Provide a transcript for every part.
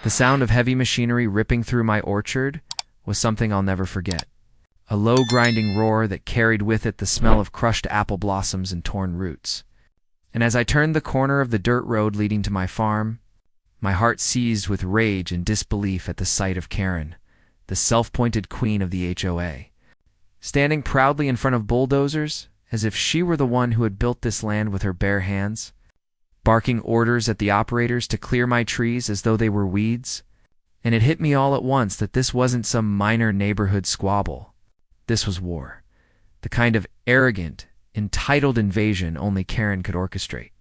The sound of heavy machinery ripping through my orchard was something I'll never forget. A low grinding roar that carried with it the smell of crushed apple blossoms and torn roots. And as I turned the corner of the dirt road leading to my farm, my heart seized with rage and disbelief at the sight of Karen, the self-appointed queen of the HOA, standing proudly in front of bulldozers as if she were the one who had built this land with her bare hands, barking orders at the operators to clear my trees as though they were weeds. And it hit me all at once that this wasn't some minor neighborhood squabble. This was war, the kind of arrogant, entitled invasion only Karen could orchestrate.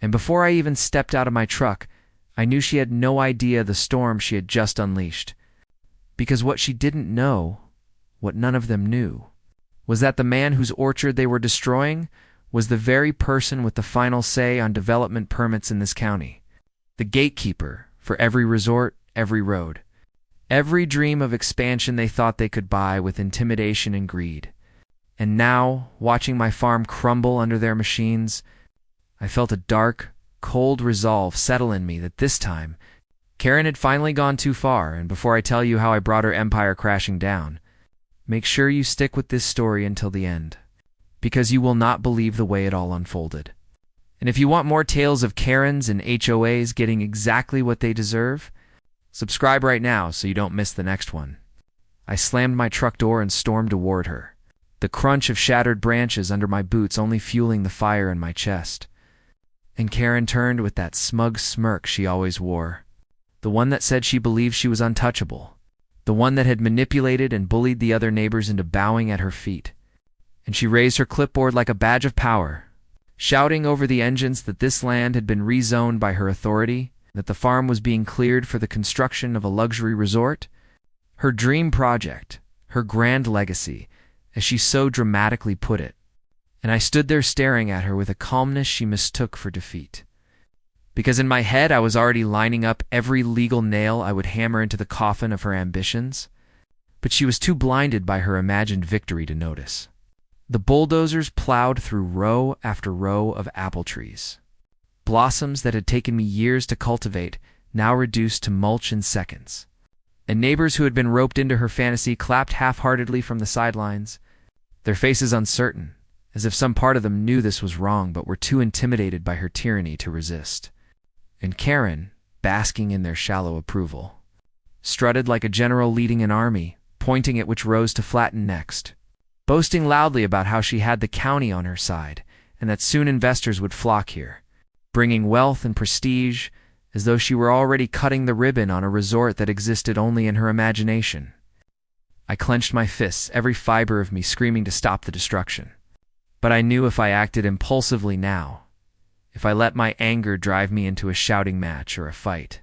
And before I even stepped out of my truck, I knew she had no idea the storm she had just unleashed. Because what she didn't know, what none of them knew, was that the man whose orchard they were destroying was the very person with the final say on development permits in this county. The gatekeeper for every resort, every road, every dream of expansion they thought they could buy with intimidation and greed. And now, watching my farm crumble under their machines, I felt a dark, cold resolve settle in me that this time, Karen had finally gone too far. And before I tell you how I brought her empire crashing down, make sure you stick with this story until the end, because you will not believe the way it all unfolded. And if you want more tales of Karens and HOAs getting exactly what they deserve, subscribe right now so you don't miss the next one. I slammed my truck door and stormed toward her, the crunch of shattered branches under my boots only fueling the fire in my chest. And Karen turned with that smug smirk she always wore, the one that said she believed she was untouchable, the one that had manipulated and bullied the other neighbors into bowing at her feet. And she raised her clipboard like a badge of power, shouting over the engines that this land had been rezoned by her authority, that the farm was being cleared for the construction of a luxury resort. Her dream project, her grand legacy, as she so dramatically put it. And I stood there staring at her with a calmness she mistook for defeat. Because in my head I was already lining up every legal nail I would hammer into the coffin of her ambitions. But she was too blinded by her imagined victory to notice. The bulldozers plowed through row after row of apple trees. Blossoms that had taken me years to cultivate, now reduced to mulch in seconds. And neighbors who had been roped into her fantasy clapped half-heartedly from the sidelines, their faces uncertain, as if some part of them knew this was wrong but were too intimidated by her tyranny to resist. And Karen, basking in their shallow approval, strutted like a general leading an army, pointing at which rows to flatten next, boasting loudly about how she had the county on her side and that soon investors would flock here, bringing wealth and prestige, as though she were already cutting the ribbon on a resort that existed only in her imagination. I clenched my fists, every fiber of me screaming to stop the destruction. But I knew if I acted impulsively now, if I let my anger drive me into a shouting match or a fight,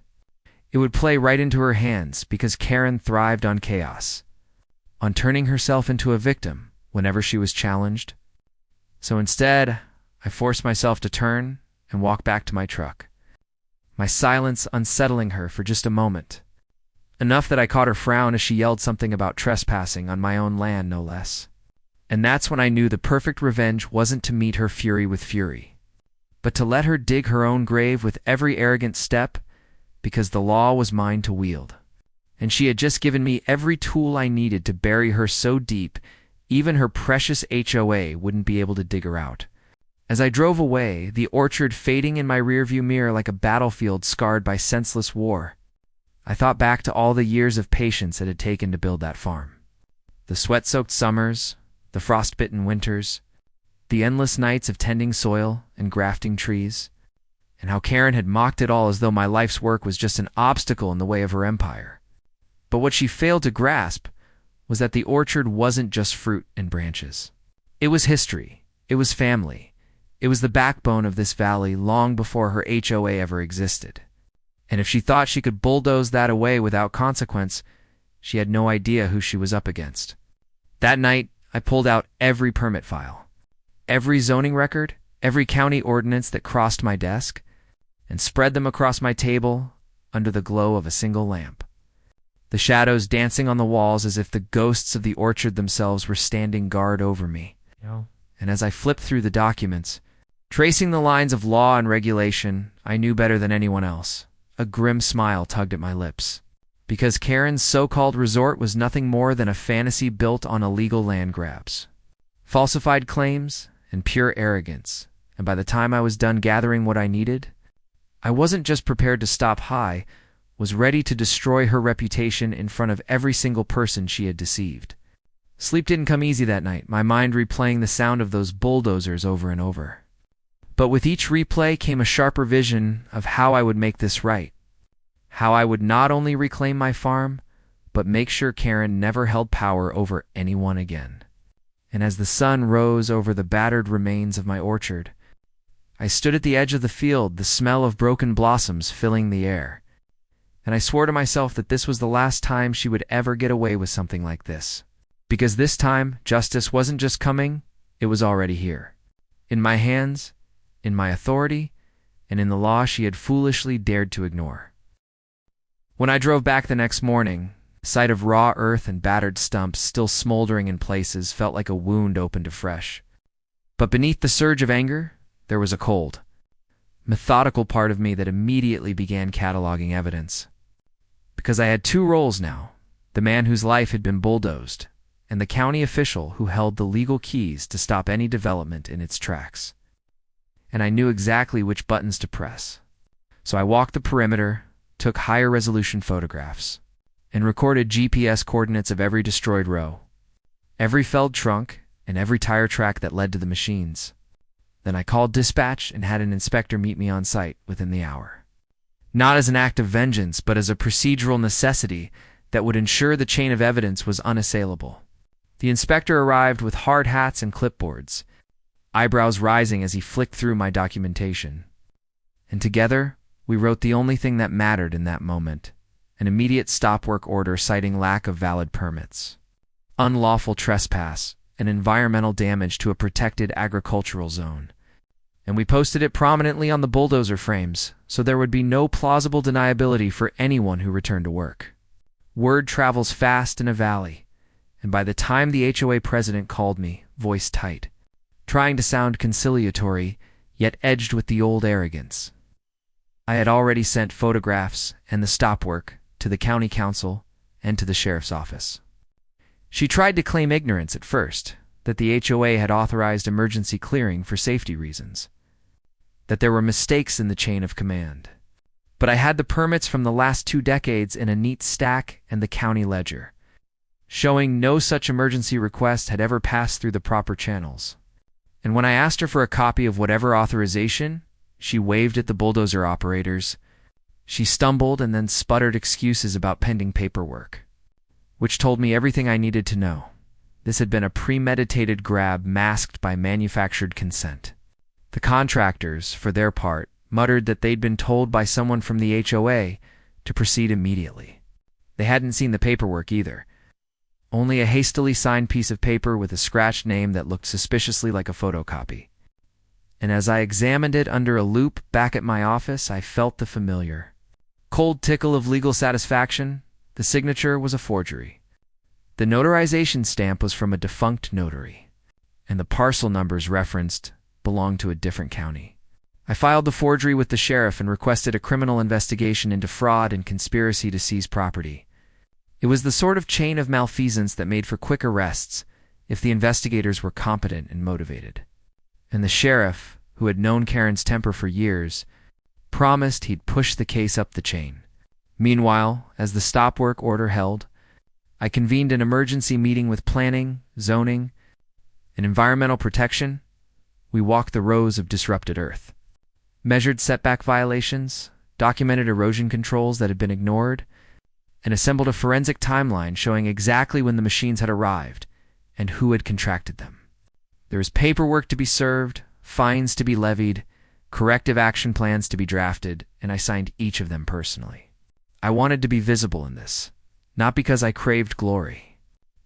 it would play right into her hands, because Karen thrived on chaos, on turning herself into a victim whenever she was challenged. So instead, I forced myself to turn and walk back to my truck, my silence unsettling her for just a moment, enough that I caught her frown as she yelled something about trespassing on my own land, no less. And that's when I knew the perfect revenge wasn't to meet her fury with fury, but to let her dig her own grave with every arrogant step, because the law was mine to wield. And she had just given me every tool I needed to bury her so deep, even her precious HOA wouldn't be able to dig her out. As I drove away, the orchard fading in my rearview mirror like a battlefield scarred by senseless war, I thought back to all the years of patience it had taken to build that farm. The sweat-soaked summers, the frost-bitten winters, the endless nights of tending soil and grafting trees, and how Karen had mocked it all as though my life's work was just an obstacle in the way of her empire. But what she failed to grasp was that the orchard wasn't just fruit and branches. It was history. It was family. It was the backbone of this valley long before her HOA ever existed. And if she thought she could bulldoze that away without consequence, she had no idea who she was up against. That night, I pulled out every permit file, every zoning record, every county ordinance that crossed my desk, and spread them across my table under the glow of a single lamp, the shadows dancing on the walls as if the ghosts of the orchard themselves were standing guard over me. And as I flipped through the documents, tracing the lines of law and regulation, I knew better than anyone else. a grim smile tugged at my lips. Because Karen's so-called resort was nothing more than a fantasy built on illegal land grabs, falsified claims, and pure arrogance. And by the time I was done gathering what I needed, I wasn't just prepared to stop high, was ready to destroy her reputation in front of every single person she had deceived. Sleep didn't come easy that night, my mind replaying the sound of those bulldozers over and over. But with each replay came a sharper vision of how I would make this right. How I would not only reclaim my farm, but make sure Karen never held power over anyone again. And as the sun rose over the battered remains of my orchard, I stood at the edge of the field, the smell of broken blossoms filling the air. And I swore to myself that this was the last time she would ever get away with something like this. Because this time, justice wasn't just coming, it was already here. In my hands, in my authority, and in the law she had foolishly dared to ignore. When I drove back the next morning, the sight of raw earth and battered stumps still smoldering in places felt like a wound opened afresh. But beneath the surge of anger, there was a cold, methodical part of me that immediately began cataloging evidence. Because I had two roles now, the man whose life had been bulldozed, and the county official who held the legal keys to stop any development in its tracks. And I knew exactly which buttons to press. So I walked the perimeter, took higher resolution photographs, and recorded GPS coordinates of every destroyed row, every felled trunk, and every tire track that led to the machines. Then I called dispatch and had an inspector meet me on site within the hour. Not as an act of vengeance, but as a procedural necessity that would ensure the chain of evidence was unassailable. The inspector arrived with hard hats and clipboards, eyebrows rising as he flicked through my documentation. And together, we wrote the only thing that mattered in that moment, an immediate stop work order citing lack of valid permits, unlawful trespass, and environmental damage to a protected agricultural zone. And we posted it prominently on the bulldozer frames, so there would be no plausible deniability for anyone who returned to work. Word travels fast in a valley, and by the time the HOA president called me, voice tight, trying to sound conciliatory, yet edged with the old arrogance, I had already sent photographs and the stop work to the county council and to the sheriff's office. She tried to claim ignorance at first, that the HOA had authorized emergency clearing for safety reasons, that there were mistakes in the chain of command. But I had the permits from the last 2 decades in a neat stack and the county ledger, showing no such emergency request had ever passed through the proper channels. And when I asked her for a copy of whatever authorization, she waved at the bulldozer operators. She stumbled and then sputtered excuses about pending paperwork, which told me everything I needed to know. This had been a premeditated grab masked by manufactured consent. The contractors, for their part, muttered that they'd been told by someone from the HOA to proceed immediately. They hadn't seen the paperwork either. Only a hastily signed piece of paper with a scratched name that looked suspiciously like a photocopy. And as I examined it under a loupe back at my office, I felt the familiar cold tickle of legal satisfaction. The signature was a forgery. The notarization stamp was from a defunct notary, and the parcel numbers referenced belonged to a different county. I filed the forgery with the sheriff and requested a criminal investigation into fraud and conspiracy to seize property. It was the sort of chain of malfeasance that made for quick arrests if the investigators were competent and motivated. And the sheriff, who had known Karen's temper for years, promised he'd push the case up the chain. Meanwhile, as the stop work order held, I convened an emergency meeting with planning, zoning, and environmental protection. We walked the rows of disrupted earth, measured setback violations, documented erosion controls that had been ignored, and assembled a forensic timeline showing exactly when the machines had arrived and who had contracted them. There was paperwork to be served, fines to be levied, corrective action plans to be drafted, and I signed each of them personally. I wanted to be visible in this, not because I craved glory,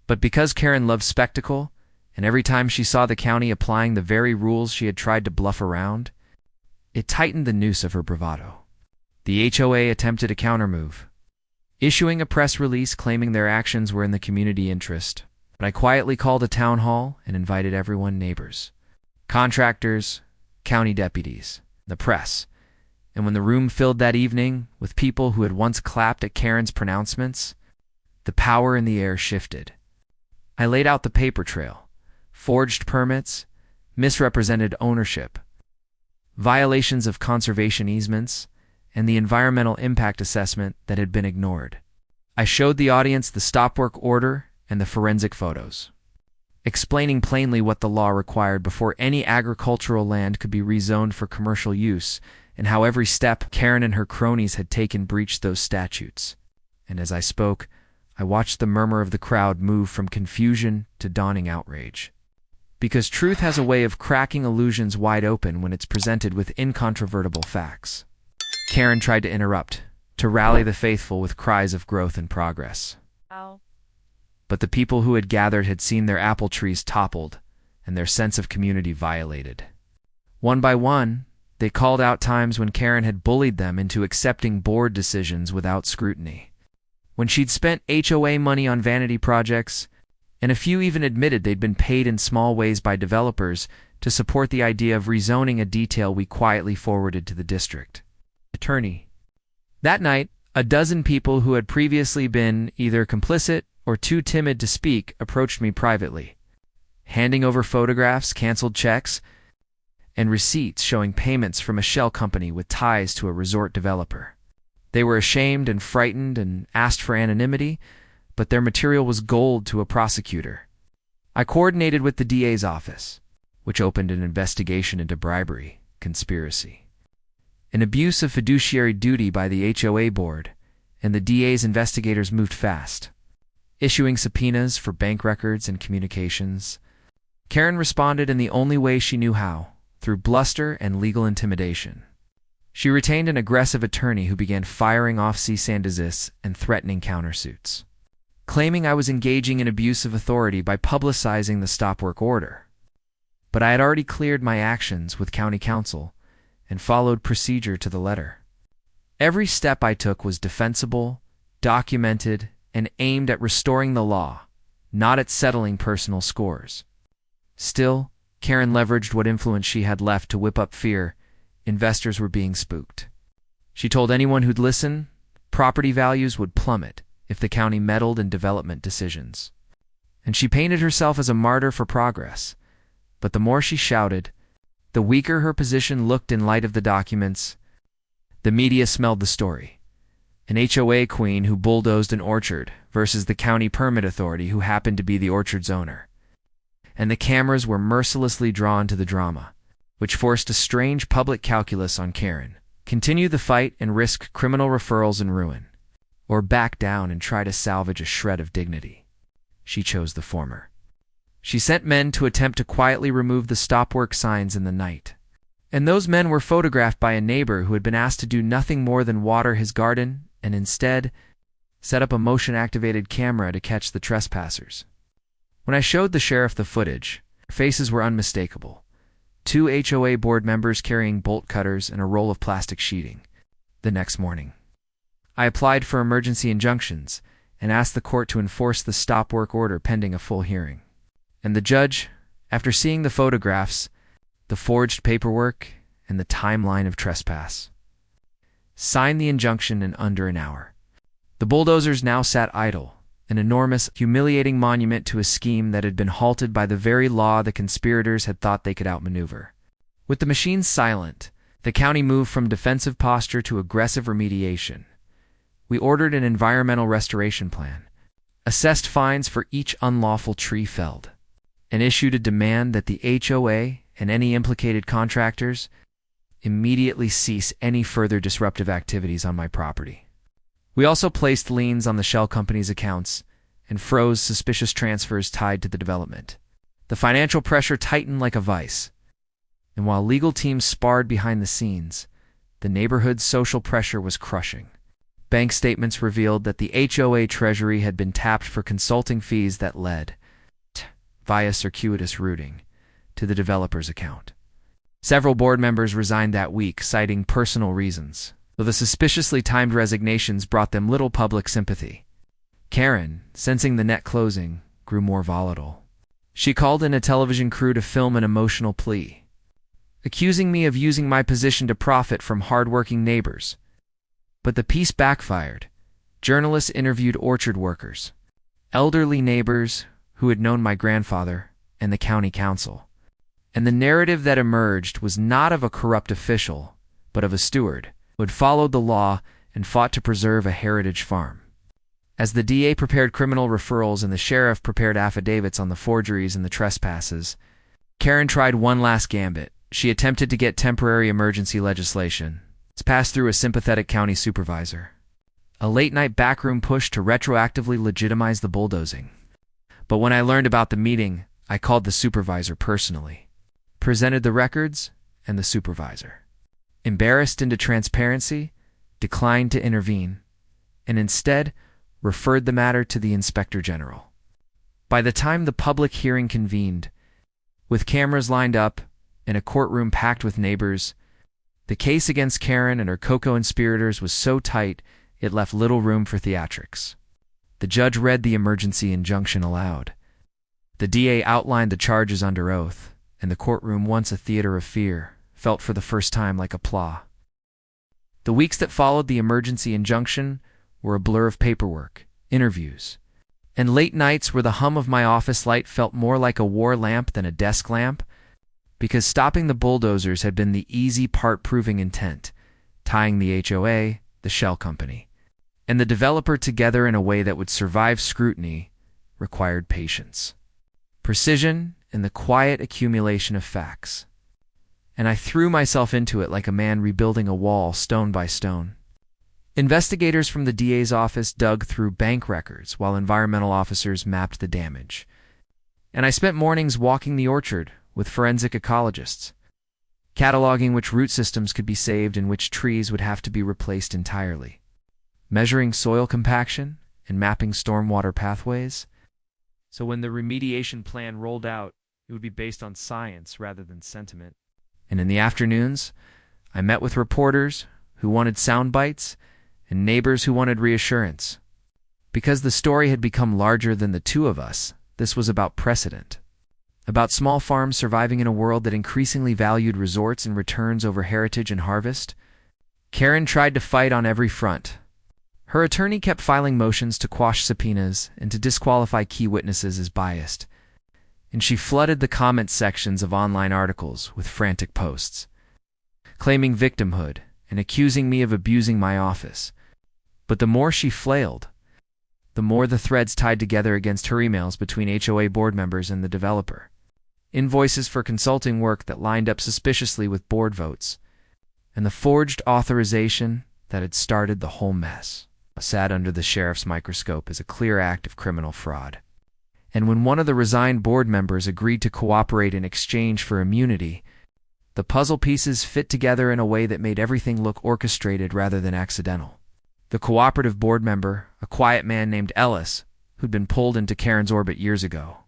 but because Karen loved spectacle, and every time she saw the county applying the very rules she had tried to bluff around, it tightened the noose of her bravado. The HOA attempted a countermove, issuing a press release claiming their actions were in the community interest. But I quietly called a town hall and invited everyone, neighbors, contractors, county deputies, the press, And when the room filled that evening with people who had once clapped at Karen's pronouncements, the power in the air shifted. I laid out the paper trail: forged permits, misrepresented ownership, violations of conservation easements, and the environmental impact assessment that had been ignored. I showed the audience the stop work order and the forensic photos, explaining plainly what the law required before any agricultural land could be rezoned for commercial use, and how every step Karen and her cronies had taken breached those statutes. And as I spoke, I watched the murmur of the crowd move from confusion to dawning outrage. Because truth has a way of cracking illusions wide open when it's presented with incontrovertible facts. Karen tried to interrupt, to rally the faithful with cries of growth and progress. Ow. But the people who had gathered had seen their apple trees toppled and their sense of community violated. One by one, they called out times when Karen had bullied them into accepting board decisions without scrutiny, when she'd spent HOA money on vanity projects, and a few even admitted they'd been paid in small ways by developers to support the idea of rezoning a detail we quietly forwarded to the district attorney. That night, a dozen people who had previously been either complicit or too timid to speak approached me privately, handing over photographs, canceled checks, and receipts showing payments from a shell company with ties to a resort developer. They were ashamed and frightened and asked for anonymity, but their material was gold to a prosecutor. I coordinated with the DA's office, which opened an investigation into bribery, conspiracy, an abuse of fiduciary duty by the HOA board, and the DA's investigators moved fast, issuing subpoenas for bank records and communications. Karen responded in the only way she knew how, through bluster and legal intimidation. She retained an aggressive attorney who began firing off cease and desist and threatening countersuits, claiming I was engaging in abuse of authority by publicizing the stop work order. But I had already cleared my actions with county council and followed procedure to the letter. Every step I took was defensible, documented, and aimed at restoring the law, not at settling personal scores. Still, Karen leveraged what influence she had left to whip up fear. Investors were being spooked. She told anyone who'd listen, property values would plummet if the county meddled in development decisions. And she painted herself as a martyr for progress. But the more she shouted, the weaker her position looked in light of the documents. The media smelled the story. An HOA queen who bulldozed an orchard versus the county permit authority who happened to be the orchard's owner. And the cameras were mercilessly drawn to the drama, which forced a strange public calculus on Karen: continue the fight and risk criminal referrals and ruin, or back down and try to salvage a shred of dignity. She chose the former. She sent men to attempt to quietly remove the stop work signs in the night. And those men were photographed by a neighbor who had been asked to do nothing more than water his garden and instead set up a motion-activated camera to catch the trespassers. When I showed the sheriff the footage, their faces were unmistakable. 2 HOA board members carrying bolt cutters and a roll of plastic sheeting. The next morning, I applied for emergency injunctions and asked the court to enforce the stop work order pending a full hearing. And the judge, after seeing the photographs, the forged paperwork, and the timeline of trespass, signed the injunction in under an hour. The bulldozers now sat idle, an enormous, humiliating monument to a scheme that had been halted by the very law the conspirators had thought they could outmaneuver. With the machines silent, the county moved from defensive posture to aggressive remediation. We ordered an environmental restoration plan, assessed fines for each unlawful tree felled, and issued a demand that the HOA and any implicated contractors immediately cease any further disruptive activities on my property. We also placed liens on the shell company's accounts and froze suspicious transfers tied to the development. The financial pressure tightened like a vice, and while legal teams sparred behind the scenes, the neighborhood's social pressure was crushing. Bank statements revealed that the HOA treasury had been tapped for consulting fees that led, via circuitous routing, to the developer's account. Several board members resigned that week, citing personal reasons, though the suspiciously timed resignations brought them little public sympathy. Karen, sensing the net closing, grew more volatile. She called in a television crew to film an emotional plea. accusing me of using my position to profit from hard-working neighbors. But the piece backfired. Journalists interviewed orchard workers, elderly neighbors who had known my grandfather, and the county council. And the narrative that emerged was not of a corrupt official, but of a steward who had followed the law and fought to preserve a heritage farm. As the DA prepared criminal referrals and the sheriff prepared affidavits on the forgeries and the trespasses, Karen tried one last gambit. She attempted to get temporary emergency legislation. It's passed through a sympathetic county supervisor. A late-night backroom push to retroactively legitimize the bulldozing. But when I learned about the meeting, I called the supervisor personally, presented the records, and the supervisor, embarrassed into transparency, declined to intervene, and instead referred the matter to the inspector general. By the time the public hearing convened, with cameras lined up and a courtroom packed with neighbors, the case against Karen and her co-conspirators was so tight it left little room for theatrics. The judge read the emergency injunction aloud. The DA outlined the charges under oath, and the courtroom, once a theater of fear, felt for the first time like applause. The weeks that followed the emergency injunction were a blur of paperwork, interviews, and late nights where the hum of my office light felt more like a war lamp than a desk lamp, because stopping the bulldozers had been the easy part, proving intent, tying the HOA, the shell company, and the developer together in a way that would survive scrutiny required patience, precision, and the quiet accumulation of facts. And I threw myself into it like a man rebuilding a wall stone by stone. Investigators from the DA's office dug through bank records while environmental officers mapped the damage. And I spent mornings walking the orchard with forensic ecologists, cataloging which root systems could be saved and which trees would have to be replaced entirely, measuring soil compaction and mapping stormwater pathways. So when the remediation plan rolled out, it would be based on science rather than sentiment. And in the afternoons, I met with reporters who wanted sound bites and neighbors who wanted reassurance. Because the story had become larger than the two of us, this was about precedent, about small farms surviving in a world that increasingly valued resorts and returns over heritage and harvest. Karen tried to fight on every front. Her attorney kept filing motions to quash subpoenas and to disqualify key witnesses as biased, and she flooded the comment sections of online articles with frantic posts, claiming victimhood and accusing me of abusing my office. But the more she flailed, the more the threads tied together against her emails between HOA board members and the developer, invoices for consulting work that lined up suspiciously with board votes, and the forged authorization that had started the whole mess sat under the sheriff's microscope as a clear act of criminal fraud. And when one of the resigned board members agreed to cooperate in exchange for immunity, the puzzle pieces fit together in a way that made everything look orchestrated rather than accidental. The cooperative board member, a quiet man named Ellis, who'd been pulled into Karen's orbit years ago,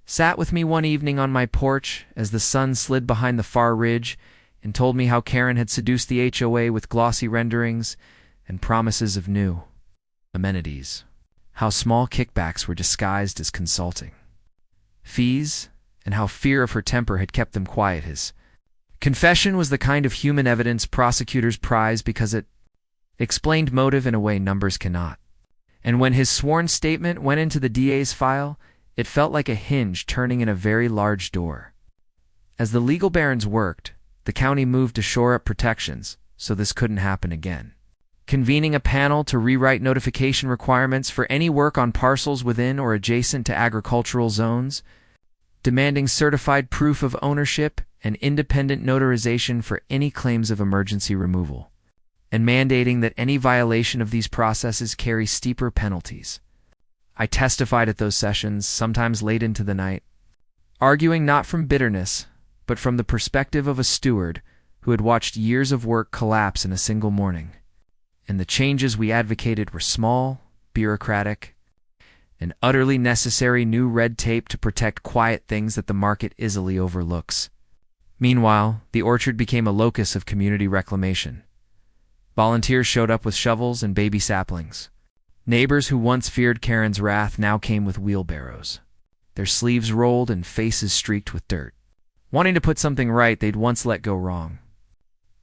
sat with me one evening on my porch as the sun slid behind the far ridge and told me how Karen had seduced the HOA with glossy renderings and promises of new amenities, how small kickbacks were disguised as consulting fees, and how fear of her temper had kept them quiet. His confession was the kind of human evidence prosecutors prize because it explained motive in a way numbers cannot. And when his sworn statement went into the DA's file, it felt like a hinge turning in a very large door. As the legal barons worked, the county moved to shore up protections so this couldn't happen again, convening a panel to rewrite notification requirements for any work on parcels within or adjacent to agricultural zones, demanding certified proof of ownership and independent notarization for any claims of emergency removal, and mandating that any violation of these processes carry steeper penalties. I testified at those sessions, sometimes late into the night, arguing not from bitterness, but from the perspective of a steward who had watched years of work collapse in a single morning. And the changes we advocated were small, bureaucratic, and utterly necessary new red tape to protect quiet things that the market easily overlooks. Meanwhile, the orchard became a locus of community reclamation. Volunteers showed up with shovels and baby saplings. Neighbors who once feared Karen's wrath now came with wheelbarrows, their sleeves rolled and faces streaked with dirt. wanting to put something right they'd once let go wrong.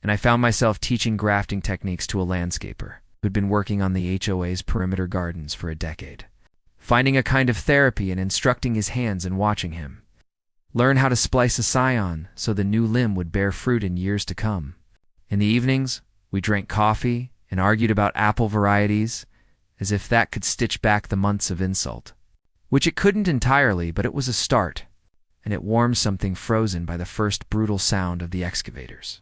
And I found myself teaching grafting techniques to a landscaper who'd been working on the HOA's perimeter gardens for a decade, finding a kind of therapy in instructing his hands and watching him learn how to splice a scion so the new limb would bear fruit in years to come. In the evenings, we drank coffee and argued about apple varieties, as if that could stitch back the months of insult. Which it couldn't entirely, but it was a start, and it warmed something frozen by the first brutal sound of the excavators.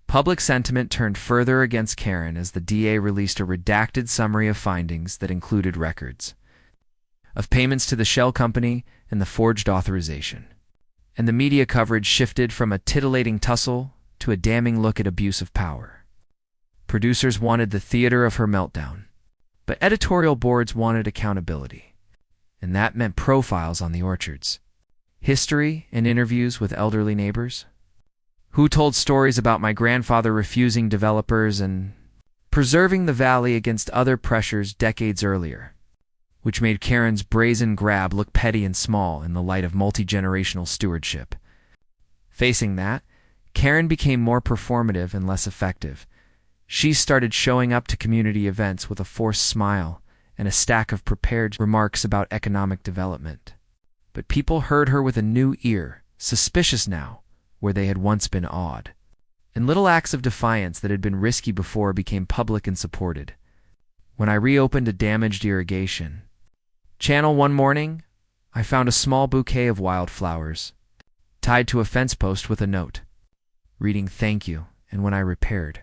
Public sentiment turned further against Karen as the DA released a redacted summary of findings that included records of payments to the shell company and the forged authorization. And the media coverage shifted from a titillating tussle to a damning look at abuse of power. Producers wanted the theater of her meltdown, but editorial boards wanted accountability. And that meant profiles on the orchards, history and interviews with elderly neighbors, who told stories about my grandfather refusing developers and preserving the valley against other pressures decades earlier, which made Karen's brazen grab look petty and small in the light of multi-generational stewardship. Facing that, Karen became more performative and less effective. She started showing up to community events with a forced smile and a stack of prepared remarks about economic development. But people heard her with a new ear, suspicious now, where they had once been awed. And little acts of defiance that had been risky before became public and supported. When I reopened a damaged irrigation channel one morning, I found a small bouquet of wildflowers, tied to a fence post with a note, reading "Thank you," and when I repaired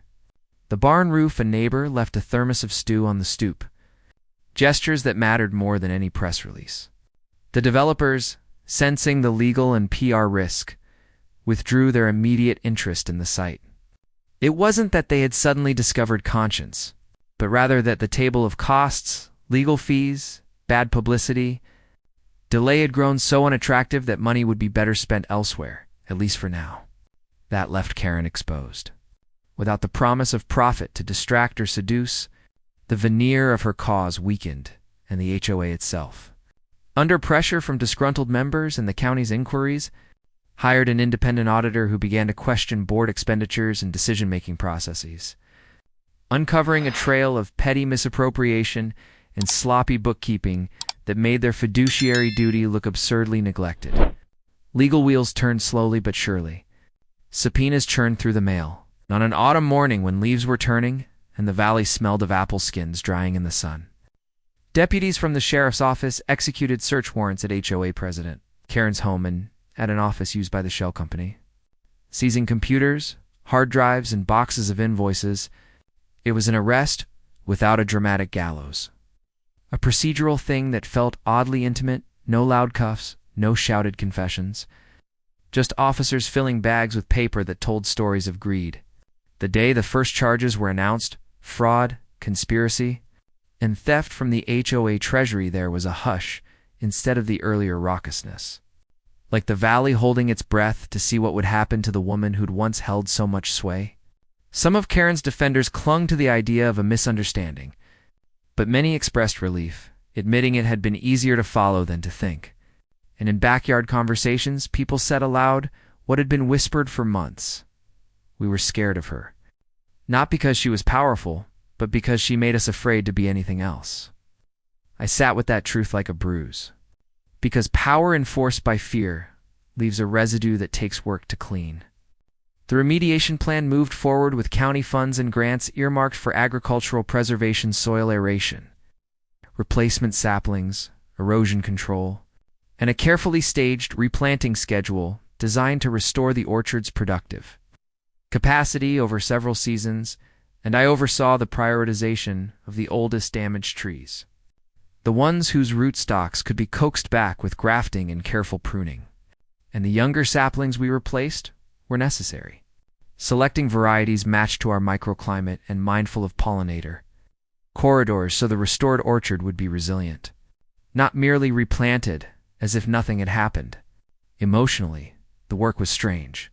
the barn roof, a neighbor left a thermos of stew on the stoop, gestures that mattered more than any press release. The developers, sensing the legal and PR risk, withdrew their immediate interest in the site. It wasn't that they had suddenly discovered conscience, but rather that the table of costs, legal fees, bad publicity, delay had grown so unattractive that money would be better spent elsewhere, at least for now. That left Karen exposed. Without the promise of profit to distract or seduce, the veneer of her cause weakened, and the HOA itself, under pressure from disgruntled members and the county's inquiries, hired an independent auditor who began to question board expenditures and decision-making processes, uncovering a trail of petty misappropriation and sloppy bookkeeping that made their fiduciary duty look absurdly neglected. Legal wheels turned slowly but surely. Subpoenas churned through the mail. On an autumn morning when leaves were turning and the valley smelled of apple skins drying in the sun, deputies from the sheriff's office executed search warrants at HOA President Karen's home and at an office used by the shell company, seizing computers, hard drives, and boxes of invoices. It was an arrest without a dramatic gallows. A procedural thing that felt oddly intimate, no loud cuffs, no shouted confessions. Just officers filling bags with paper that told stories of greed. The day the first charges were announced, fraud, conspiracy, and theft from the HOA treasury, there was a hush instead of the earlier raucousness. Like the valley holding its breath to see what would happen to the woman who'd once held so much sway. Some of Karen's defenders clung to the idea of a misunderstanding, but many expressed relief, admitting it had been easier to follow than to think. And in backyard conversations, people said aloud what had been whispered for months. We were scared of her. Not because she was powerful, but because she made us afraid to be anything else. I sat with that truth like a bruise. Because power enforced by fear leaves a residue that takes work to clean. The remediation plan moved forward with county funds and grants earmarked for agricultural preservation, soil aeration, replacement saplings, erosion control, and a carefully staged replanting schedule designed to restore the orchard's productive capacity over several seasons, and I oversaw the prioritization of the oldest damaged trees, the ones whose rootstocks could be coaxed back with grafting and careful pruning. And the younger saplings we replaced were necessary, selecting varieties matched to our microclimate and mindful of pollinator corridors so the restored orchard would be resilient, not merely replanted as if nothing had happened. Emotionally, the work was strange.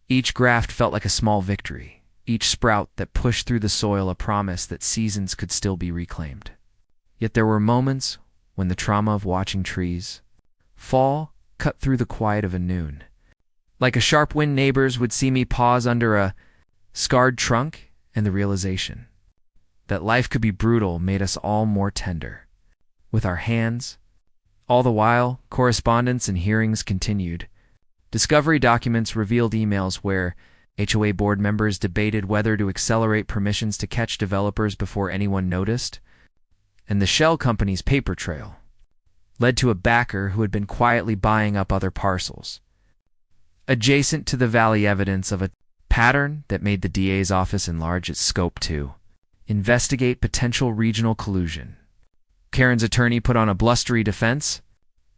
Each graft felt like a small victory, each sprout that pushed through the soil a promise that seasons could still be reclaimed. Yet there were moments when the trauma of watching trees fall cut through the quiet of a noon, Like a sharp wind, neighbors would see me pause under a scarred trunk, and the realization that life could be brutal made us all more tender with our hands. All the while, correspondence and hearings continued. Discovery documents revealed emails where HOA board members debated whether to accelerate permissions to catch developers before anyone noticed, and the shell company's paper trail led to a backer who had been quietly buying up other parcels. Adjacent to the valley, evidence of a pattern that made the DA's office enlarge its scope to investigate potential regional collusion. Karen's attorney put on a blustery defense,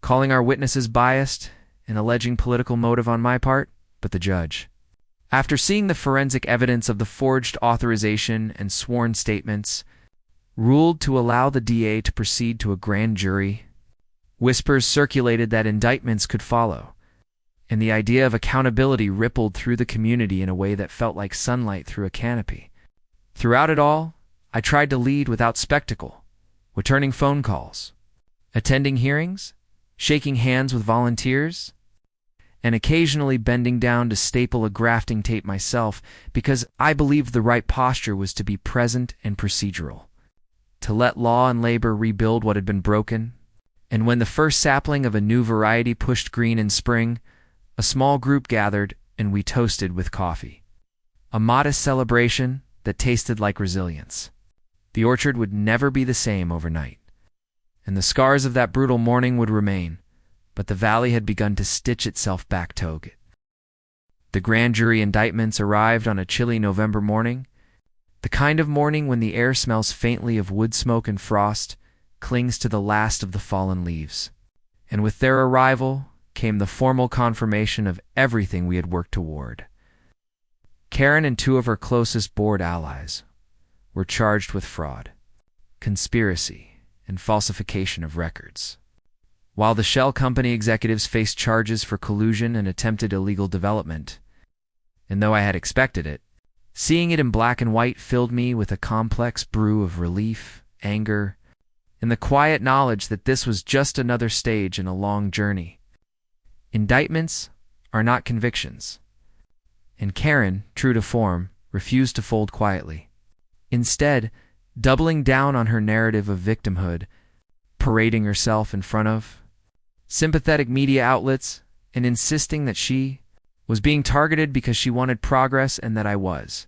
calling our witnesses biased and alleging political motive on my part, but the judge, after seeing the forensic evidence of the forged authorization and sworn statements, ruled to allow the DA to proceed to a grand jury. Whispers circulated that indictments could follow, and the idea of accountability rippled through the community in a way that felt like sunlight through a canopy. Throughout it all, I tried to lead without spectacle, returning phone calls, attending hearings, shaking hands with volunteers, and occasionally bending down to staple a grafting tape myself because I believed the right posture was to be present and procedural, to let law and labor rebuild what had been broken. And when the first sapling of a new variety pushed green in spring, a small group gathered and we toasted with coffee. A modest celebration that tasted like resilience. The orchard would never be the same overnight, and the scars of that brutal morning would remain, but the valley had begun to stitch itself back to it. The grand jury indictments arrived on a chilly November morning, the kind of morning when the air smells faintly of wood smoke and frost clings to the last of the fallen leaves. And with their arrival came the formal confirmation of everything we had worked toward. Karen and two of her closest board allies were charged with fraud, conspiracy, and falsification of records, while the shell company executives faced charges for collusion and attempted illegal development. And though I had expected it, seeing it in black and white filled me with a complex brew of relief, anger, and the quiet knowledge that this was just another stage in a long journey. Indictments are not convictions, and Karen, true to form, refused to fold quietly. Instead, doubling down on her narrative of victimhood, parading herself in front of sympathetic media outlets and insisting that she was being targeted because she wanted progress and that I was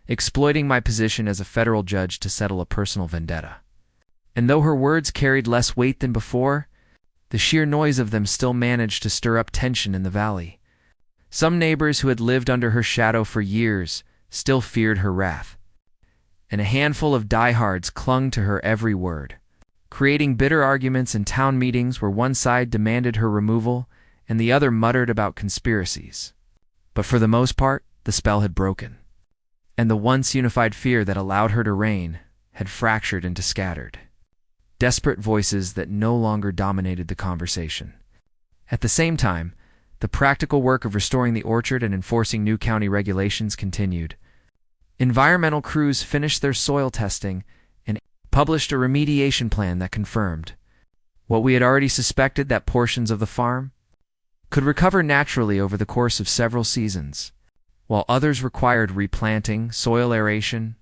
exploiting my position as a federal judge to settle a personal vendetta. And though her words carried less weight than before, the sheer noise of them still managed to stir up tension in the valley. Some neighbors who had lived under her shadow for years still feared her wrath, and a handful of diehards clung to her every word, creating bitter arguments in town meetings where one side demanded her removal and the other muttered about conspiracies. But for the most part, the spell had broken, and the once unified fear that allowed her to reign had fractured into scattered, desperate voices that no longer dominated the conversation. At the same time, the practical work of restoring the orchard and enforcing new county regulations continued. Environmental crews finished their soil testing and published a remediation plan that confirmed what we had already suspected, that portions of the farm could recover naturally over the course of several seasons, while others required replanting, soil aeration,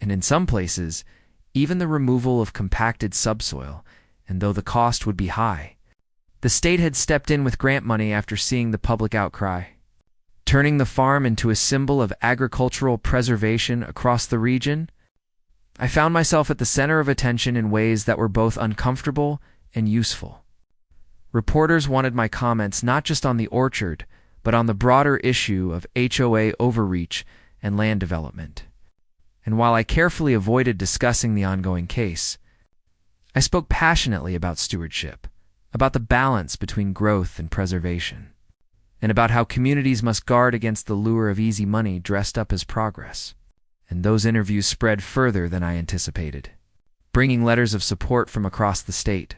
and in some places, even the removal of compacted subsoil. And though the cost would be high, the state had stepped in with grant money after seeing the public outcry, turning the farm into a symbol of agricultural preservation across the region. I found myself at the center of attention in ways that were both uncomfortable and useful. Reporters wanted my comments not just on the orchard, but on the broader issue of HOA overreach and land development. And while I carefully avoided discussing the ongoing case, I spoke passionately about stewardship, about the balance between growth and preservation, and about how communities must guard against the lure of easy money dressed up as progress. And those interviews spread further than I anticipated, bringing letters of support from across the state,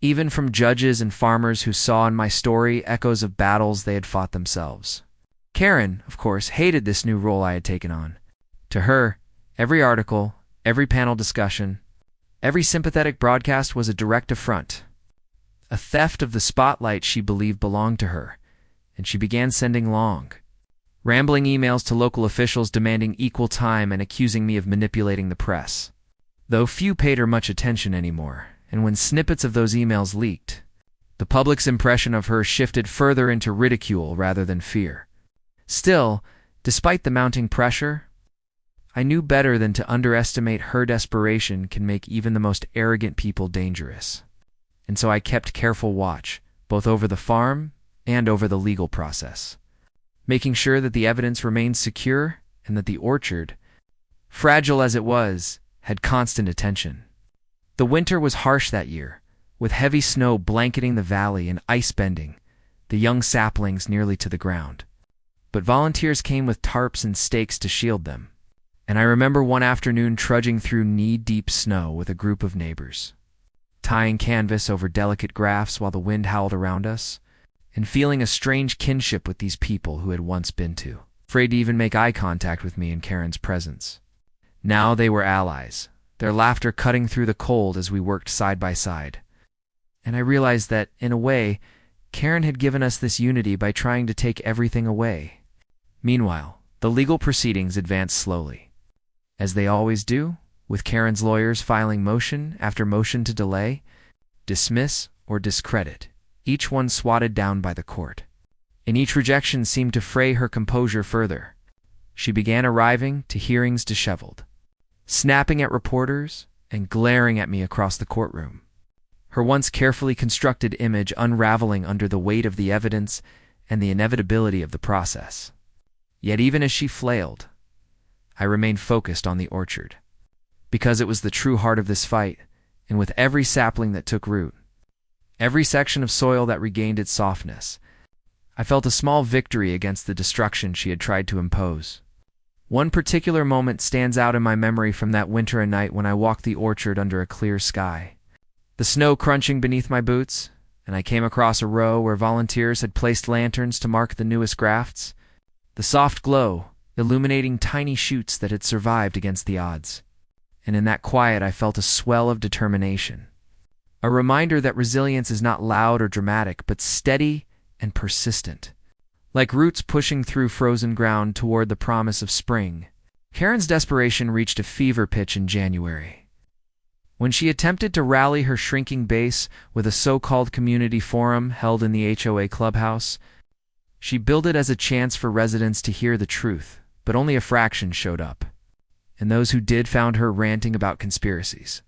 even from judges and farmers who saw in my story echoes of battles they had fought themselves. Karen, of course, hated this new role I had taken on. To her, every article, every panel discussion, every sympathetic broadcast was a direct affront, a theft of the spotlight she believed belonged to her, and she began sending long, rambling emails to local officials demanding equal time and accusing me of manipulating the press. Though few paid her much attention anymore, and when snippets of those emails leaked, the public's impression of her shifted further into ridicule rather than fear. Still, despite the mounting pressure, I knew better than to underestimate her desperation can make even the most arrogant people dangerous. And so I kept careful watch, both over the farm and over the legal process, making sure that the evidence remained secure and that the orchard, fragile as it was, had constant attention. The winter was harsh that year, with heavy snow blanketing the valley and ice bending the young saplings nearly to the ground. But volunteers came with tarps and stakes to shield them, and I remember one afternoon trudging through knee-deep snow with a group of neighbors, tying canvas over delicate grafts while the wind howled around us, and feeling a strange kinship with these people who had once been too afraid to even make eye contact with me in Karen's presence. Now they were allies, their laughter cutting through the cold as we worked side by side. And I realized that, in a way, Karen had given us this unity by trying to take everything away. Meanwhile, the legal proceedings advanced slowly, as they always do, with Karen's lawyers filing motion after motion to delay, dismiss, or discredit, each one swatted down by the court. And each rejection seemed to fray her composure further. She began arriving to hearings disheveled, snapping at reporters and glaring at me across the courtroom, her once carefully constructed image unraveling under the weight of the evidence and the inevitability of the process. Yet even as she flailed, I remained focused on the orchard, because it was the true heart of this fight, and with every sapling that took root, every section of soil that regained its softness, I felt a small victory against the destruction she had tried to impose. One particular moment stands out in my memory from that winter night when I walked the orchard under a clear sky, the snow crunching beneath my boots, and I came across a row where volunteers had placed lanterns to mark the newest grafts, the soft glow illuminating tiny shoots that had survived against the odds. And in that quiet I felt a swell of determination, a reminder that resilience is not loud or dramatic, but steady and persistent. Like roots pushing through frozen ground toward the promise of spring, Karen's desperation reached a fever pitch in January, when she attempted to rally her shrinking base with a so-called community forum held in the HOA clubhouse. She billed it as a chance for residents to hear the truth, but only a fraction showed up, and those who did found her ranting about conspiracies,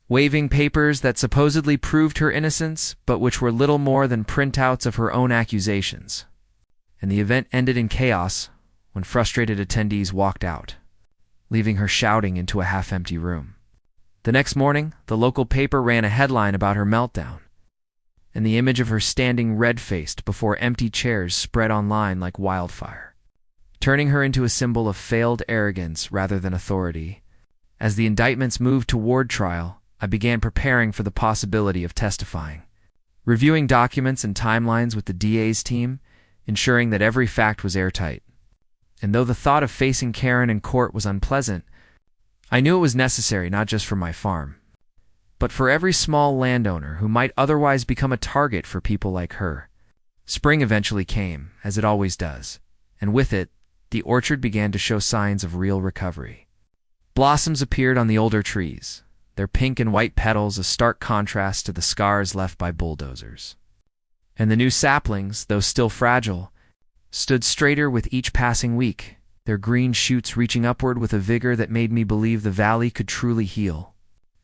waving papers that supposedly proved her innocence, but which were little more than printouts of her own accusations. And the event ended in chaos when frustrated attendees walked out, leaving her shouting into a half-empty room. The next morning, the local paper ran a headline about her meltdown, and the image of her standing red-faced before empty chairs spread online like wildfire, turning her into a symbol of failed arrogance rather than authority. As the indictments moved toward trial, I began preparing for the possibility of testifying, reviewing documents and timelines with the DA's team, ensuring that every fact was airtight. And though the thought of facing Karen in court was unpleasant, I knew it was necessary not just for my farm, but for every small landowner who might otherwise become a target for people like her. Spring eventually came, as it always does, and with it, the orchard began to show signs of real recovery. Blossoms appeared on the older trees, their pink and white petals a stark contrast to the scars left by bulldozers. And the new saplings, though still fragile, stood straighter with each passing week, their green shoots reaching upward with a vigor that made me believe the valley could truly heal.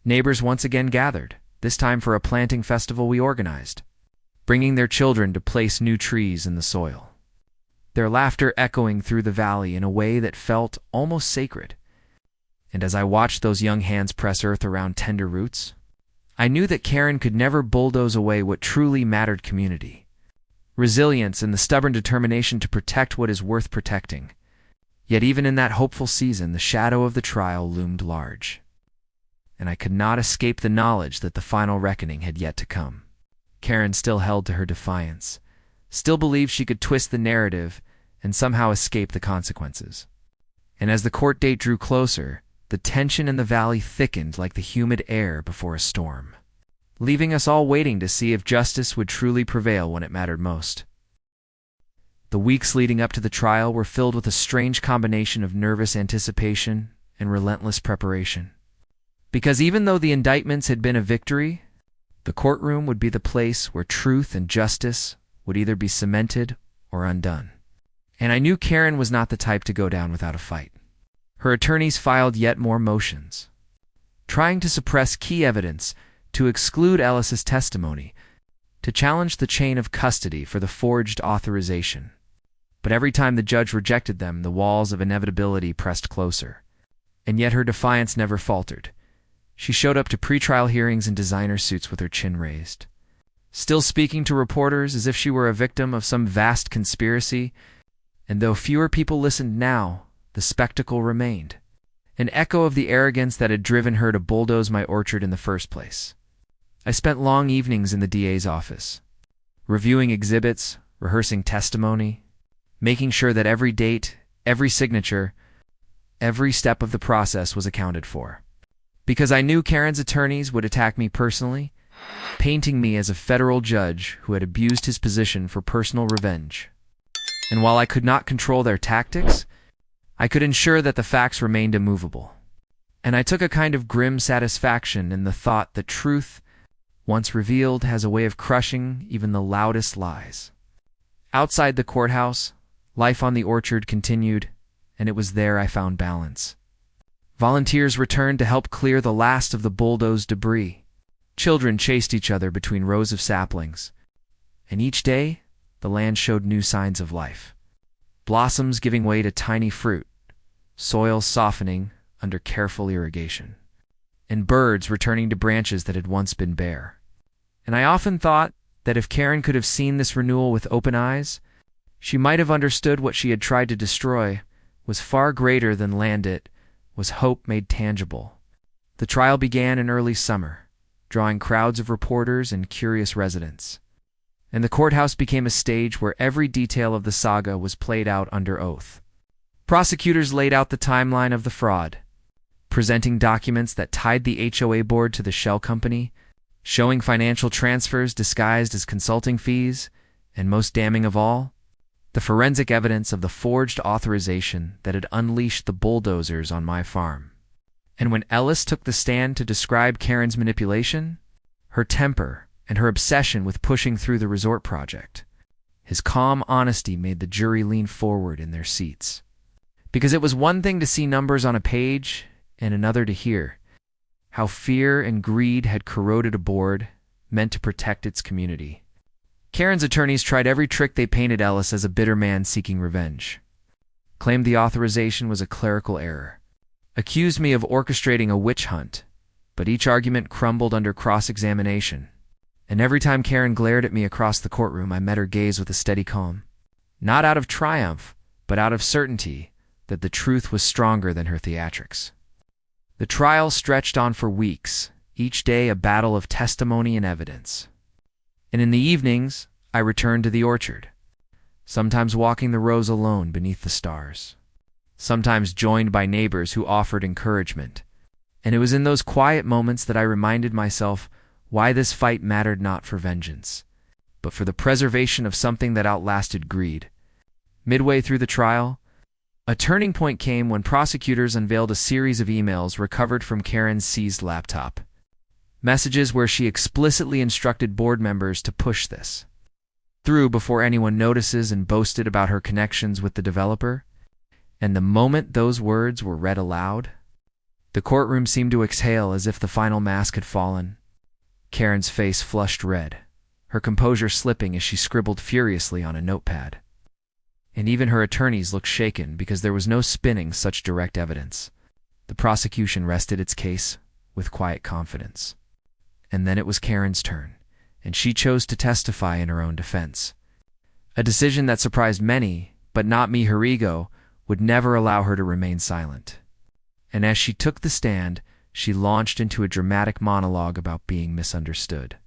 Neighbors once again gathered, this time for a planting festival we organized, bringing their children to place new trees in the soil, their laughter echoing through the valley in a way that felt almost sacred. And as I watched those young hands press earth around tender roots, I knew that Karen could never bulldoze away what truly mattered: community, resilience, and the stubborn determination to protect what is worth protecting. Yet even in that hopeful season, the shadow of the trial loomed large, and I could not escape the knowledge that the final reckoning had yet to come. Karen still held to her defiance, still believed she could twist the narrative and somehow escape the consequences. And as the court date drew closer, the tension in the valley thickened like the humid air before a storm, leaving us all waiting to see if justice would truly prevail when it mattered most. The weeks leading up to the trial were filled with a strange combination of nervous anticipation and relentless preparation. Because even though the indictments had been a victory, the courtroom would be the place where truth and justice would either be cemented or undone. And I knew Karen was not the type to go down without a fight. Her attorneys filed yet more motions, trying to suppress key evidence, to exclude Ellis's testimony, to challenge the chain of custody for the forged authorization. But every time the judge rejected them, the walls of inevitability pressed closer. And yet her defiance never faltered. She showed up to pretrial hearings in designer suits with her chin raised, still speaking to reporters as if she were a victim of some vast conspiracy. And though fewer people listened now, the spectacle remained, an echo of the arrogance that had driven her to bulldoze my orchard in the first place. I spent long evenings in the DA's office, reviewing exhibits, rehearsing testimony, making sure that every date, every signature, every step of the process was accounted for. Because I knew Karen's attorneys would attack me personally, painting me as a federal judge who had abused his position for personal revenge. And while I could not control their tactics, I could ensure that the facts remained immovable. And I took a kind of grim satisfaction in the thought that truth, once revealed, has a way of crushing even the loudest lies. Outside the courthouse, life on the orchard continued, and it was there I found balance. Volunteers returned to help clear the last of the bulldozed debris. Children chased each other between rows of saplings, and each day the land showed new signs of life. Blossoms giving way to tiny fruit, soil softening under careful irrigation, and birds returning to branches that had once been bare. And I often thought that if Karen could have seen this renewal with open eyes, she might have understood what she had tried to destroy was far greater than land. It was hope made tangible. The trial began in early summer, drawing crowds of reporters and curious residents. And the courthouse became a stage where every detail of the saga was played out under oath. Prosecutors laid out the timeline of the fraud, presenting documents that tied the HOA board to the shell company, showing financial transfers disguised as consulting fees, and most damning of all, the forensic evidence of the forged authorization that had unleashed the bulldozers on my farm. And when Ellis took the stand to describe Karen's manipulation, her temper, and her obsession with pushing through the resort project, his calm honesty made the jury lean forward in their seats. Because it was one thing to see numbers on a page, and another to hear how fear and greed had corroded a board meant to protect its community. Karen's attorneys tried every trick. They painted Ellis as a bitter man seeking revenge, claimed the authorization was a clerical error, accused me of orchestrating a witch hunt, but each argument crumbled under cross-examination. And every time Karen glared at me across the courtroom, I met her gaze with a steady calm, not out of triumph, but out of certainty that the truth was stronger than her theatrics. The trial stretched on for weeks, each day a battle of testimony and evidence. And in the evenings, I returned to the orchard, sometimes walking the rows alone beneath the stars, sometimes joined by neighbors who offered encouragement. And it was in those quiet moments that I reminded myself why this fight mattered not for vengeance, but for the preservation of something that outlasted greed. Midway through the trial, a turning point came when prosecutors unveiled a series of emails recovered from Karen's seized laptop. Messages where she explicitly instructed board members to push this through before anyone notices, and boasted about her connections with the developer. And the moment those words were read aloud, the courtroom seemed to exhale as if the final mask had fallen. Karen's face flushed red, her composure slipping as she scribbled furiously on a notepad. And even her attorneys looked shaken because there was no spinning such direct evidence. The prosecution rested its case with quiet confidence. And then it was Karen's turn, and she chose to testify in her own defense. A decision that surprised many, but not me. Her ego would never allow her to remain silent. And as she took the stand, she launched into a dramatic monologue about being misunderstood,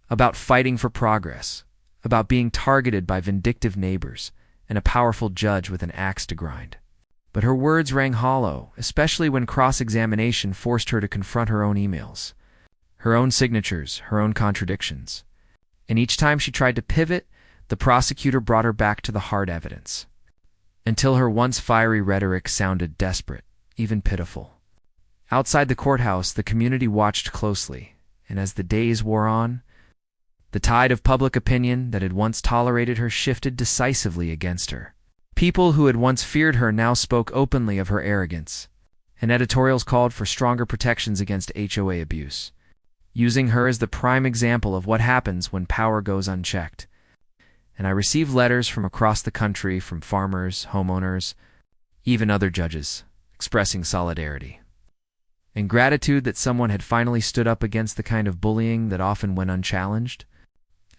about fighting for progress, about being targeted by vindictive neighbors and a powerful judge with an axe to grind. But her words rang hollow, especially when cross-examination forced her to confront her own emails, her own signatures, her own contradictions. And each time she tried to pivot, The prosecutor brought her back to the hard evidence, until her once fiery rhetoric sounded desperate, even pitiful. Outside the courthouse, the community watched closely, and as the days wore on, the tide of public opinion that had once tolerated her shifted decisively against her. People who had once feared her now spoke openly of her arrogance, and editorials called for stronger protections against HOA abuse, using her as the prime example of what happens when power goes unchecked. And I received letters from across the country from farmers, homeowners, even other judges, expressing solidarity and gratitude that someone had finally stood up against the kind of bullying that often went unchallenged.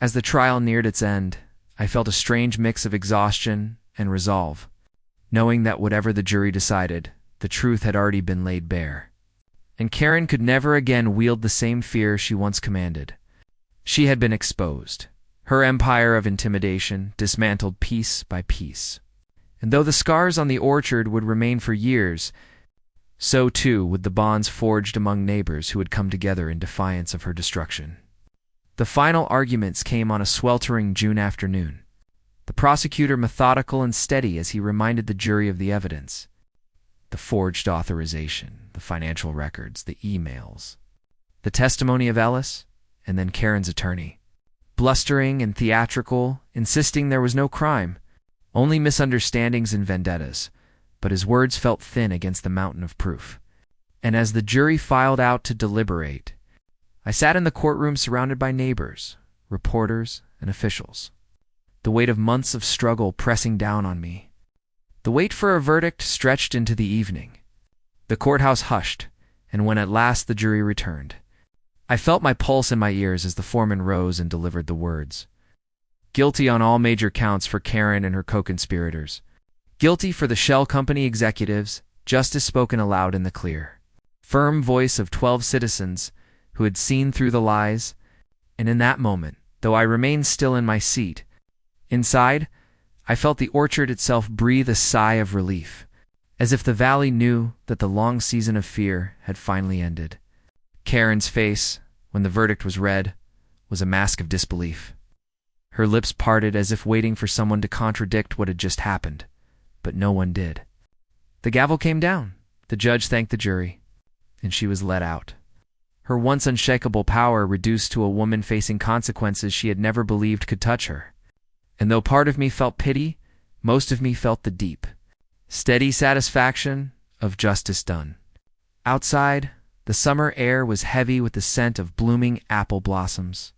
As the trial neared its end, I felt a strange mix of exhaustion and resolve, knowing that whatever the jury decided, the truth had already been laid bare. And Karen could never again wield the same fear she once commanded. She had been exposed, her empire of intimidation dismantled piece by piece. And though the scars on the orchard would remain for years, so too would the bonds forged among neighbors who had come together in defiance of her destruction. The final arguments came on a sweltering June afternoon, the prosecutor methodical and steady as he reminded the jury of the evidence. The forged authorization, the financial records, the emails, the testimony of Ellis, and then Karen's attorney. Blustering and theatrical, insisting there was no crime, only misunderstandings and vendettas, but his words felt thin against the mountain of proof. And as the jury filed out to deliberate, I sat in the courtroom surrounded by neighbors, reporters, and officials. The weight of months of struggle pressing down on me. The wait for a verdict stretched into the evening. The courthouse hushed, and when at last the jury returned, I felt my pulse in my ears as the foreman rose and delivered the words. Guilty on all major counts for Karen and her co-conspirators. Guilty for the shell company executives, justice spoken aloud in the clear. Firm voice of 12 citizens who had seen through the lies, and in that moment, though I remained still in my seat, inside, I felt the orchard itself breathe a sigh of relief, as if the valley knew that the long season of fear had finally ended. Karen's face, when the verdict was read, was a mask of disbelief. Her lips parted as if waiting for someone to contradict what had just happened, but no one did. The gavel came down, the judge thanked the jury, and she was let out. Her once unshakable power reduced to a woman facing consequences she had never believed could touch her. And though part of me felt pity, most of me felt the deep, steady satisfaction of justice done. Outside, the summer air was heavy with the scent of blooming apple blossoms,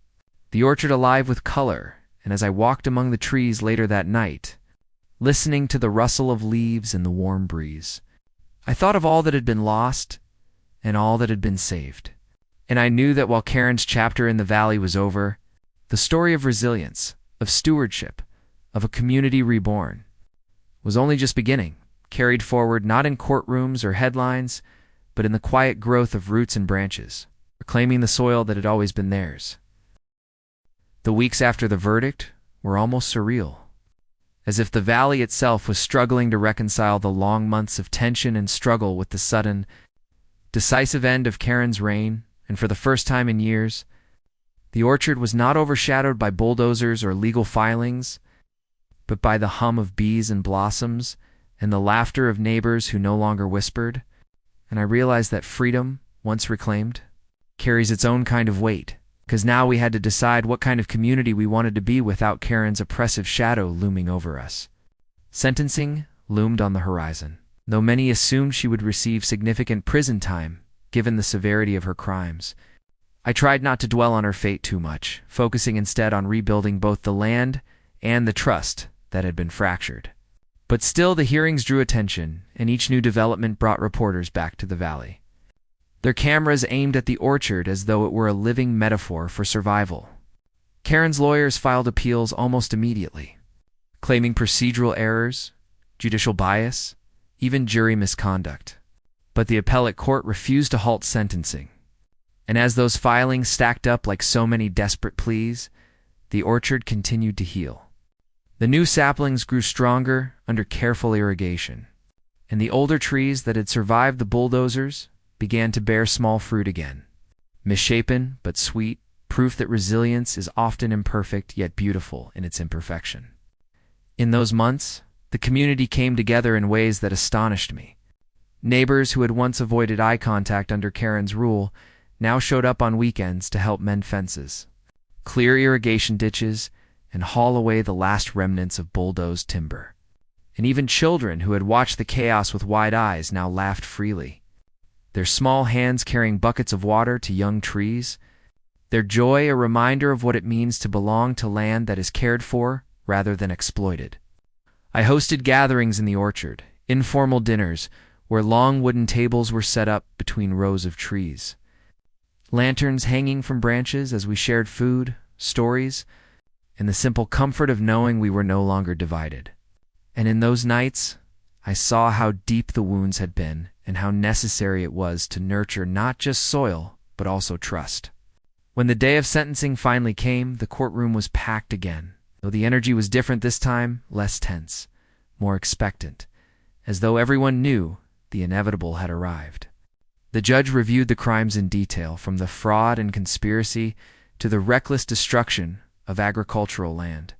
the orchard alive with color, and as I walked among the trees later that night, listening to the rustle of leaves in the warm breeze, I thought of all that had been lost and all that had been saved. And I knew that while Karen's chapter in the valley was over, the story of resilience, of stewardship, of a community reborn, was only just beginning, carried forward not in courtrooms or headlines, but in the quiet growth of roots and branches, reclaiming the soil that had always been theirs. The weeks after the verdict were almost surreal, as if the valley itself was struggling to reconcile the long months of tension and struggle with the sudden, decisive end of Karen's reign, and for the first time in years, the orchard was not overshadowed by bulldozers or legal filings, but by the hum of bees and blossoms and the laughter of neighbors who no longer whispered. And I realized that freedom, once reclaimed, carries its own kind of weight, because now we had to decide what kind of community we wanted to be without Karen's oppressive shadow looming over us. Sentencing loomed on the horizon, though many assumed she would receive significant prison time, given the severity of her crimes. I tried not to dwell on her fate too much, focusing instead on rebuilding both the land and the trust that had been fractured. But still the hearings drew attention, and each new development brought reporters back to the valley, their cameras aimed at the orchard as though it were a living metaphor for survival. Karen's lawyers filed appeals almost immediately, claiming procedural errors, judicial bias, even jury misconduct. But the appellate court refused to halt sentencing. And as those filings stacked up like so many desperate pleas, the orchard continued to heal. The new saplings grew stronger under careful irrigation, and the older trees that had survived the bulldozers began to bear small fruit again, misshapen but sweet, proof that resilience is often imperfect yet beautiful in its imperfection. In those months, the community came together in ways that astonished me. Neighbors who had once avoided eye contact under Karen's rule now showed up on weekends to help mend fences, clear irrigation ditches, and haul away the last remnants of bulldozed timber. And even children who had watched the chaos with wide eyes now laughed freely, their small hands carrying buckets of water to young trees, their joy a reminder of what it means to belong to land that is cared for rather than exploited. I hosted gatherings in the orchard, informal dinners where long wooden tables were set up between rows of trees, lanterns hanging from branches as we shared food, stories, and the simple comfort of knowing we were no longer divided. And in those nights, I saw how deep the wounds had been and how necessary it was to nurture not just soil, but also trust. When the day of sentencing finally came, the courtroom was packed again, though the energy was different this time, less tense, more expectant, as though everyone knew the inevitable had arrived. The judge reviewed the crimes in detail, from the fraud and conspiracy to the reckless destruction of agricultural land.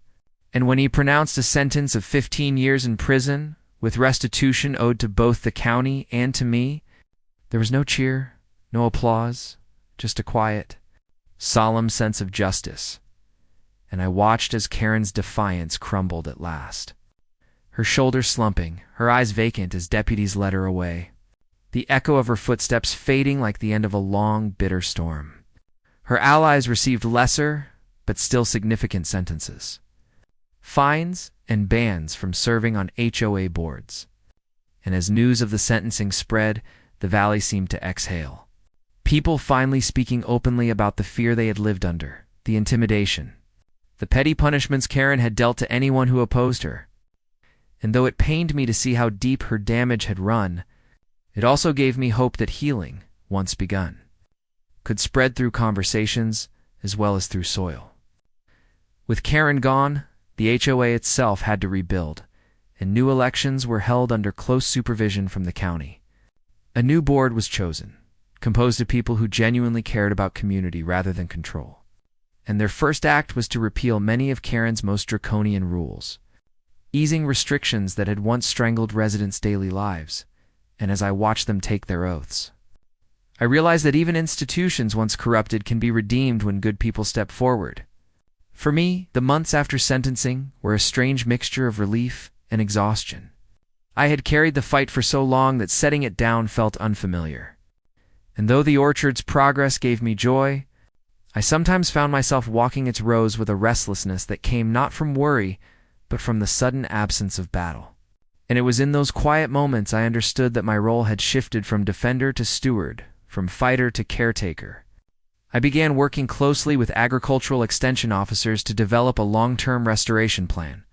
And when he pronounced a sentence of 15 years in prison, with restitution owed to both the county and to me, there was no cheer, no applause, just a quiet, solemn sense of justice. And I watched as Karen's defiance crumbled at last, her shoulders slumping, her eyes vacant as deputies led her away, the echo of her footsteps fading like the end of a long, bitter storm. Her allies received lesser, but still significant sentences, fines and bans from serving on HOA boards. And as news of the sentencing spread, the valley seemed to exhale. People finally speaking openly about the fear they had lived under, the intimidation, the petty punishments Karen had dealt to anyone who opposed her. And though it pained me to see how deep her damage had run, it also gave me hope that healing, once begun, could spread through conversations as well as through soil. With Karen gone, the HOA itself had to rebuild, and new elections were held under close supervision from the county. A new board was chosen, composed of people who genuinely cared about community rather than control. And their first act was to repeal many of Karen's most draconian rules, easing restrictions that had once strangled residents' daily lives. And as I watched them take their oaths, I realized that even institutions once corrupted can be redeemed when good people step forward. For me, the months after sentencing were a strange mixture of relief and exhaustion. I had carried the fight for so long that setting it down felt unfamiliar. And though the orchard's progress gave me joy, I sometimes found myself walking its rows with a restlessness that came not from worry, but from the sudden absence of battle. And it was in those quiet moments I understood that my role had shifted from defender to steward, from fighter to caretaker. I began working closely with agricultural extension officers to develop a long-term restoration plan,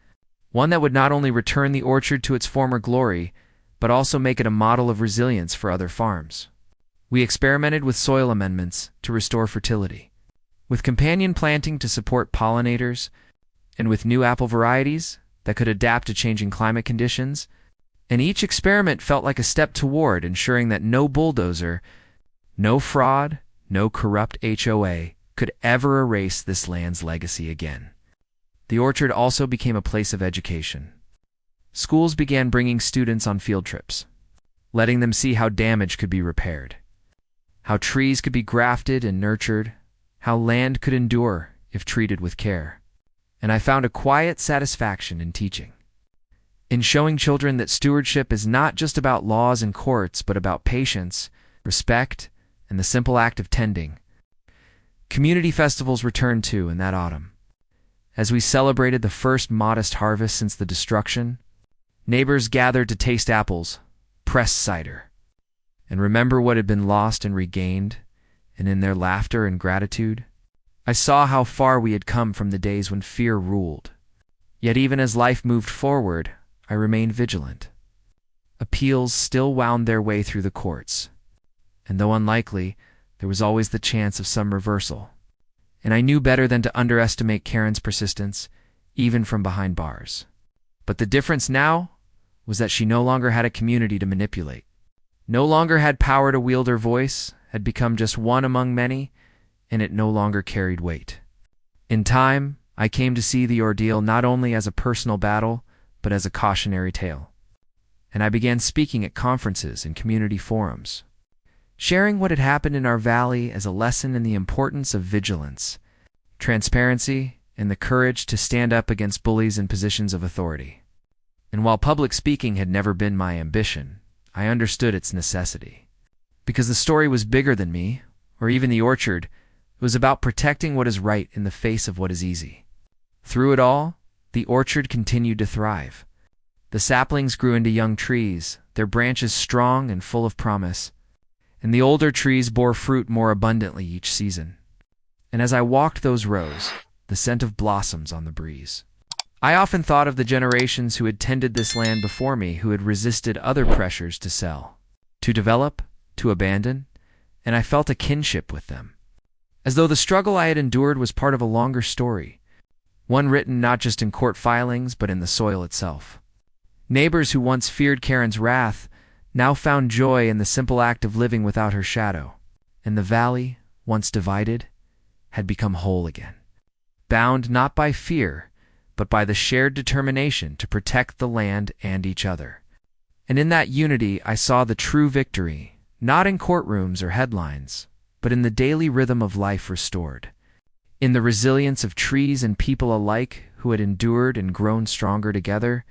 one that would not only return the orchard to its former glory, but also make it a model of resilience for other farms. We experimented with soil amendments to restore fertility, with companion planting to support pollinators, and with new apple varieties that could adapt to changing climate conditions, and each experiment felt like a step toward ensuring that no bulldozer, no fraud, no corrupt HOA could ever erase this land's legacy again. The orchard also became a place of education. Schools began bringing students on field trips, letting them see how damage could be repaired, how trees could be grafted and nurtured, how land could endure if treated with care. And I found a quiet satisfaction in teaching, in showing children that stewardship is not just about laws and courts, but about patience, respect, and the simple act of tending. Community festivals returned too in that autumn. As we celebrated the first modest harvest since the destruction, neighbors gathered to taste apples, press cider, and remember what had been lost and regained, and in their laughter and gratitude, I saw how far we had come from the days when fear ruled. Yet even as life moved forward, I remained vigilant. Appeals still wound their way through the courts, and though unlikely, there was always the chance of some reversal. And I knew better than to underestimate Karen's persistence, even from behind bars. But the difference now was that she no longer had a community to manipulate, no longer had power to wield her voice, had become just one among many, and it no longer carried weight. In time, I came to see the ordeal not only as a personal battle, but as a cautionary tale. And I began speaking at conferences and community forums, sharing what had happened in our valley as a lesson in the importance of vigilance, transparency, and the courage to stand up against bullies in positions of authority. And while public speaking had never been my ambition, I understood its necessity. Because the story was bigger than me, or even the orchard. It was about protecting what is right in the face of what is easy. Through it all, the orchard continued to thrive. The saplings grew into young trees, their branches strong and full of promise, and the older trees bore fruit more abundantly each season. And as I walked those rows, the scent of blossoms on the breeze, I often thought of the generations who had tended this land before me, who had resisted other pressures to sell, to develop, to abandon, and I felt a kinship with them, as though the struggle I had endured was part of a longer story, one written not just in court filings but in the soil itself. Neighbors who once feared Karen's wrath now found joy in the simple act of living without her shadow, and the valley, once divided, had become whole again, bound not by fear, but by the shared determination to protect the land and each other. And in that unity I saw the true victory, not in courtrooms or headlines, but in the daily rhythm of life restored, in the resilience of trees and people alike who had endured and grown stronger together,